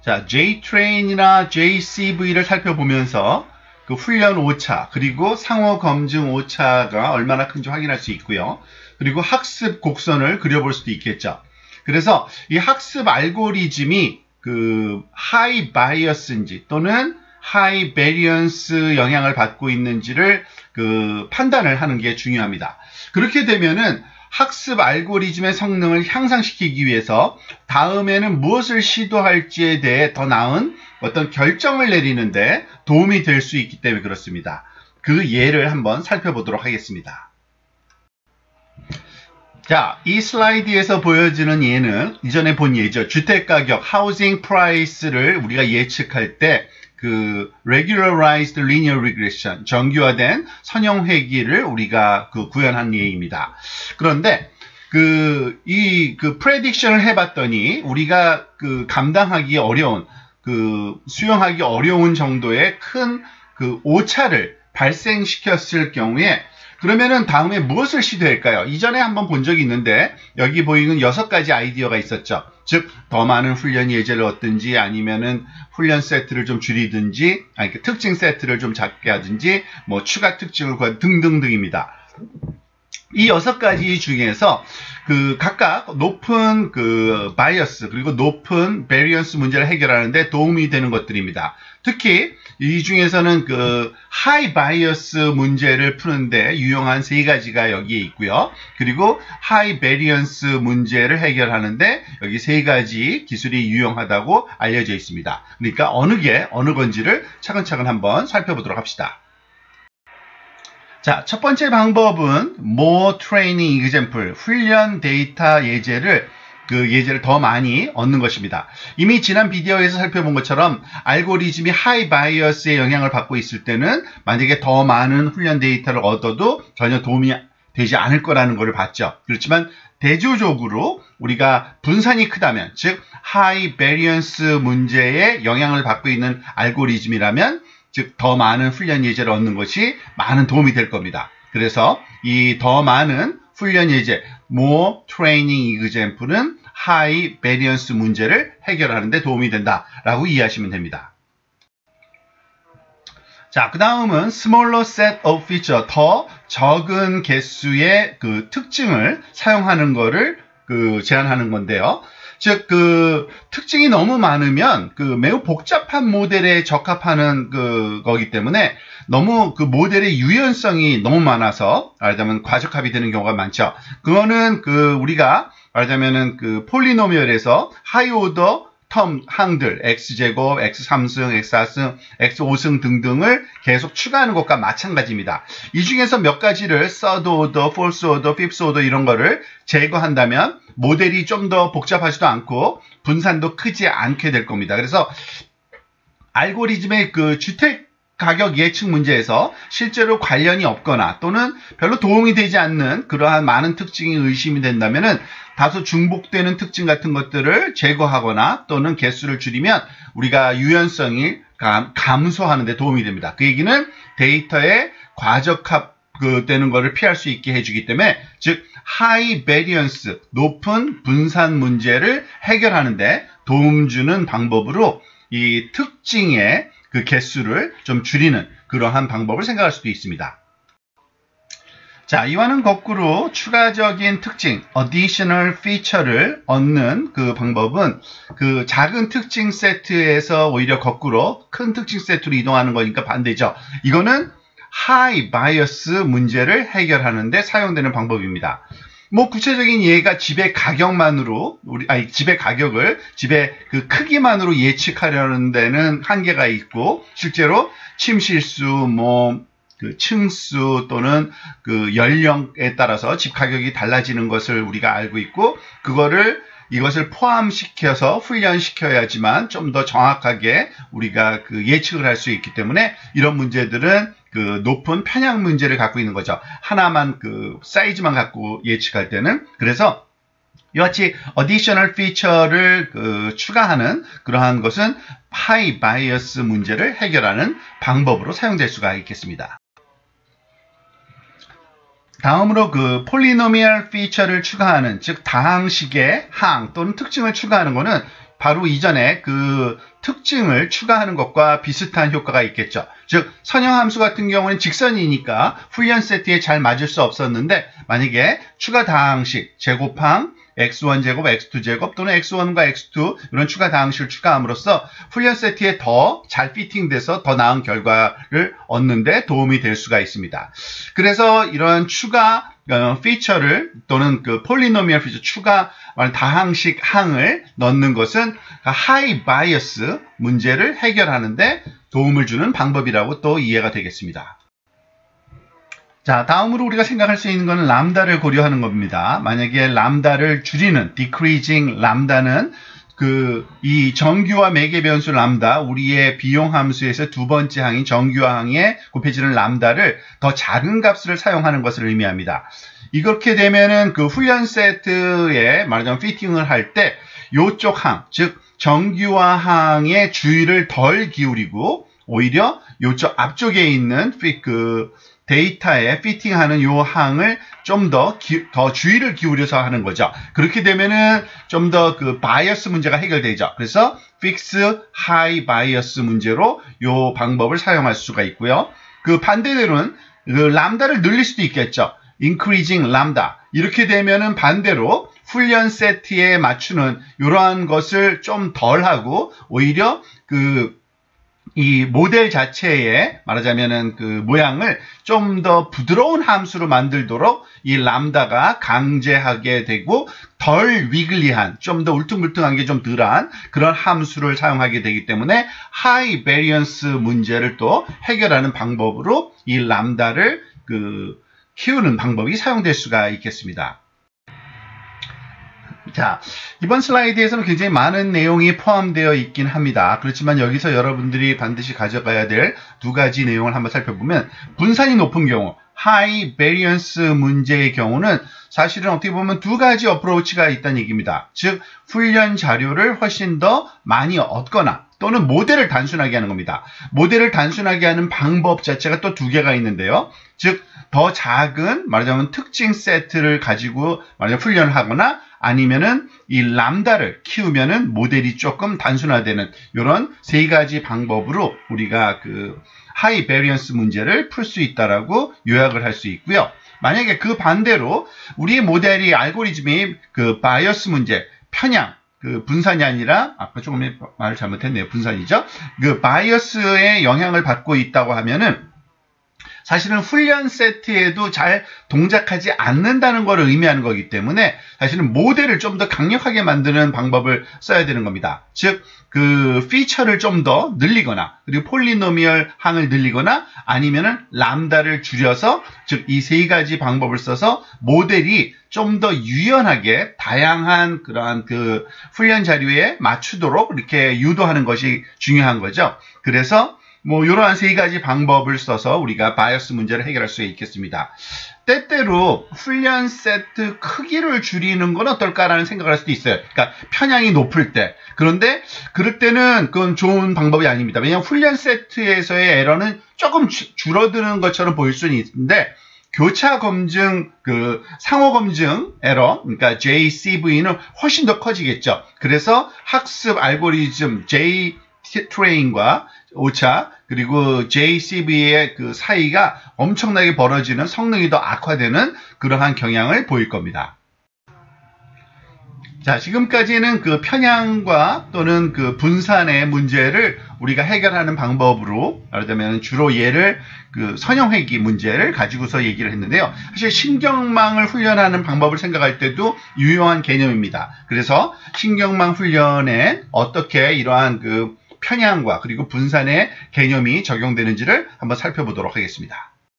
자, JTrain이나 JCV를 살펴보면서 그 훈련 오차, 그리고 상호 검증 오차가 얼마나 큰지 확인할 수 있고요. 그리고 학습 곡선을 그려볼 수도 있겠죠. 그래서 이 학습 알고리즘이 그 하이 바이어스인지 또는 하이 베리언스 영향을 받고 있는지를 그 판단을 하는 게 중요합니다. 그렇게 되면은 학습 알고리즘의 성능을 향상시키기 위해서 다음에는 무엇을 시도할지에 대해 더 나은 어떤 결정을 내리는데 도움이 될 수 있기 때문에 그렇습니다. 그 예를 한번 살펴보도록 하겠습니다. 자, 이 슬라이드에서 보여지는 예는 이전에 본 예죠. 주택가격, housing price를 우리가 예측할 때 그 regularized linear regression, 정규화된 선형 회귀를 우리가 구현한 예입니다. 그런데 이 prediction을 해봤더니 우리가 감당하기 어려운, 수용하기 어려운 정도의 큰 오차를 발생시켰을 경우에 그러면은 다음에 무엇을 시도할까요? 이전에 한번 본 적이 있는데 여기 보이는 6가지 아이디어가 있었죠. 즉, 더 많은 훈련 예제를 얻든지 아니면은 훈련 세트를 좀 줄이든지 특징 세트를 좀 작게 하든지 뭐 추가 특징을 구하든 등등등입니다. 이 6가지 중에서 각각 높은 바이어스 그리고 높은 베리언스 문제를 해결하는데 도움이 되는 것들입니다. 특히 이 중에서는 하이 바이어스 문제를 푸는데 유용한 3가지가 여기에 있고요. 그리고 하이 베리언스 문제를 해결하는데 여기 3가지 기술이 유용하다고 알려져 있습니다. 그러니까 어느 건지를 차근차근 한번 살펴보도록 합시다. 자, 첫 번째 방법은 more training example, 훈련 데이터 예제를 더 많이 얻는 것입니다. 이미 지난 비디오에서 살펴본 것처럼 알고리즘이 하이 바이어스의 영향을 받고 있을 때는 만약에 더 많은 훈련 데이터를 얻어도 전혀 도움이 되지 않을 거라는 것을 봤죠. 그렇지만 대조적으로 우리가 분산이 크다면, 즉 하이 베리언스 문제에 영향을 받고 있는 알고리즘이라면 즉 더 많은 훈련 예제를 얻는 것이 많은 도움이 될 겁니다. 그래서 이 더 많은 훈련 예제, more training example은 high variance 문제를 해결하는 데 도움이 된다라고 이해하시면 됩니다. 자, 그 다음은 smaller set of feature, 더 적은 개수의 특징을 사용하는 것을 제안하는 건데요. 즉, 특징이 너무 많으면 매우 복잡한 모델에 적합하는 거기 때문에 너무 모델의 유연성이 너무 많아서 말하자면 과적합이 되는 경우가 많죠. 그거는 우리가 말하자면은 폴리노미얼에서 하이 오더 텀 항들 x제곱, x3승, x4승, x5승 등등을 계속 추가하는 것과 마찬가지입니다. 이 중에서 몇 가지를 서드 오더, 폴스 오더, 핍스 오더 이런 거를 제거한다면 모델이 좀 더 복잡하지도 않고 분산도 크지 않게 될 겁니다. 그래서 알고리즘의 주택 가격 예측 문제에서 실제로 관련이 없거나 또는 별로 도움이 되지 않는 그러한 많은 특징이 의심이 된다면은 다소 중복되는 특징 같은 것들을 제거하거나 또는 개수를 줄이면 우리가 유연성이 감소하는 데 도움이 됩니다. 그 얘기는 데이터의 과적합 되는 것을 피할 수 있게 해주기 때문에 즉 하이 베리언스, 높은 분산 문제를 해결하는 데 도움 주는 방법으로 이 특징의 개수를 좀 줄이는 그러한 방법을 생각할 수도 있습니다. 자, 이와는 거꾸로 추가적인 특징, additional feature를 얻는 방법은 작은 특징 세트에서 오히려 거꾸로 큰 특징 세트로 이동하는 거니까 반대죠. 이거는 high bias 문제를 해결하는 데 사용되는 방법입니다. 뭐 구체적인 예가 집의 가격만으로 집의 가격을 집의 크기만으로 예측하려는 데는 한계가 있고 실제로 침실수, 층수 또는 연령에 따라서 집 가격이 달라지는 것을 우리가 알고 있고 이것을 포함시켜서 훈련시켜야지만 좀 더 정확하게 우리가 예측을 할 수 있기 때문에 이런 문제들은 높은 편향 문제를 갖고 있는 거죠. 하나만 사이즈만 갖고 예측할 때는. 그래서 이와 같이 additional feature를 추가하는 그러한 것은 high bias 문제를 해결하는 방법으로 사용될 수가 있겠습니다. 다음으로 polynomial feature를 추가하는, 즉 다항식의 항 또는 특징을 추가하는 것은 바로 이전에 그 특징을 추가하는 것과 비슷한 효과가 있겠죠. 즉 선형함수 같은 경우는 직선이니까 훈련 세트에 잘 맞을 수 없었는데 만약에 추가 다항식 제곱항 x1제곱, x2제곱 또는 x1과 x2 이런 추가 다항식을 추가함으로써 훈련 세트에 더 잘 피팅돼서 더 나은 결과를 얻는 데 도움이 될 수가 있습니다. 그래서 이런 추가 피처를 또는 그 폴리노미얼 피처 추가 다항식 항을 넣는 것은 하이 바이어스 문제를 해결하는데 도움을 주는 방법이라고 또 이해가 되겠습니다. 자, 다음으로 우리가 생각할 수 있는 것은 람다를 고려하는 겁니다. 만약에 람다를 줄이는 decreasing 람다는 이 정규화 매개 변수 람다, 우리의 비용 함수에서 두 번째 항인 정규화 항에 곱해지는 람다를 더 작은 값을 사용하는 것을 의미합니다. 이렇게 되면은 그 훈련 세트에 말하자면 피팅을 할 때 요쪽 항, 즉 정규화 항의 주의를 덜 기울이고 오히려 요쪽 앞쪽에 있는 데이터에 피팅하는 요 항을 좀 더 주의를 기울여서 하는 거죠. 그렇게 되면은 좀 더 그 바이어스 문제가 해결되죠. 그래서 fix high bias 문제로 요 방법을 사용할 수가 있고요. 그 반대로는 그 람다를 늘릴 수도 있겠죠. increasing lambda. 이렇게 되면은 반대로 훈련 세트에 맞추는 이러한 것을 좀 덜 하고 오히려 이 모델 자체에 말하자면은 그 모양을 좀 더 부드러운 함수로 만들도록 이 람다가 강제하게 되고 덜 위글리한, 좀 더 울퉁불퉁한 게 좀 덜한 그런 함수를 사용하게 되기 때문에 하이 베리언스 문제를 또 해결하는 방법으로 이 람다를 키우는 방법이 사용될 수가 있겠습니다. 자, 이번 슬라이드에서는 굉장히 많은 내용이 포함되어 있긴 합니다. 그렇지만 여기서 여러분들이 반드시 가져가야 될 두 가지 내용을 한번 살펴보면 분산이 높은 경우, 하이 베리언스 문제의 경우는 사실은 어떻게 보면 두 가지 어프로치가 있다는 얘기입니다. 즉, 훈련 자료를 훨씬 더 많이 얻거나 또는 모델을 단순하게 하는 겁니다. 모델을 단순하게 하는 방법 자체가 또 두 개가 있는데요. 즉, 더 작은 말하자면 특징 세트를 가지고 훈련을 하거나 아니면은 이 람다를 키우면은 모델이 조금 단순화되는 이런 세 가지 방법으로 우리가 하이 베리언스 문제를 풀 수 있다라고 요약을 할 수 있고요. 만약에 그 반대로 우리의 모델이 알고리즘이 바이어스 문제, 편향, 분산이 아니라 아까 조금 말을 잘못했네요. 분산이죠. 바이어스의 영향을 받고 있다고 하면은 사실은 훈련 세트에도 잘 동작하지 않는다는 것을 의미하는 거기 때문에 사실은 모델을 좀 더 강력하게 만드는 방법을 써야 되는 겁니다. 즉, 피처를 좀 더 늘리거나 그리고 폴리노미얼 항을 늘리거나 아니면은 람다를 줄여서 즉 이 세 가지 방법을 써서 모델이 좀 더 유연하게 다양한 그러한 훈련 자료에 맞추도록 이렇게 유도하는 것이 중요한 거죠. 그래서 이러한 세 가지 방법을 써서 우리가 바이어스 문제를 해결할 수 있겠습니다. 때때로 훈련 세트 크기를 줄이는 건 어떨까라는 생각을 할 수도 있어요. 그러니까 편향이 높을 때. 그런데 그럴 때는 그건 좋은 방법이 아닙니다. 왜냐하면 훈련 세트에서의 에러는 조금 줄어드는 것처럼 보일 수는 있는데 교차 검증, 상호 검증 에러, 그러니까 JCV는 훨씬 더 커지겠죠. 그래서 학습 알고리즘 JTrain과 오차 그리고 JCV의 사이가 엄청나게 벌어지는 성능이 더 악화되는 그러한 경향을 보일 겁니다. 자, 지금까지는 편향과 또는 분산의 문제를 우리가 해결하는 방법으로 말하자면 주로 얘를 선형회귀 문제를 가지고서 얘기를 했는데요. 사실 신경망을 훈련하는 방법을 생각할 때도 유용한 개념입니다. 그래서 신경망 훈련에 어떻게 이러한 편향과 그리고 분산의 개념이 적용되는지를 한번 살펴보도록 하겠습니다.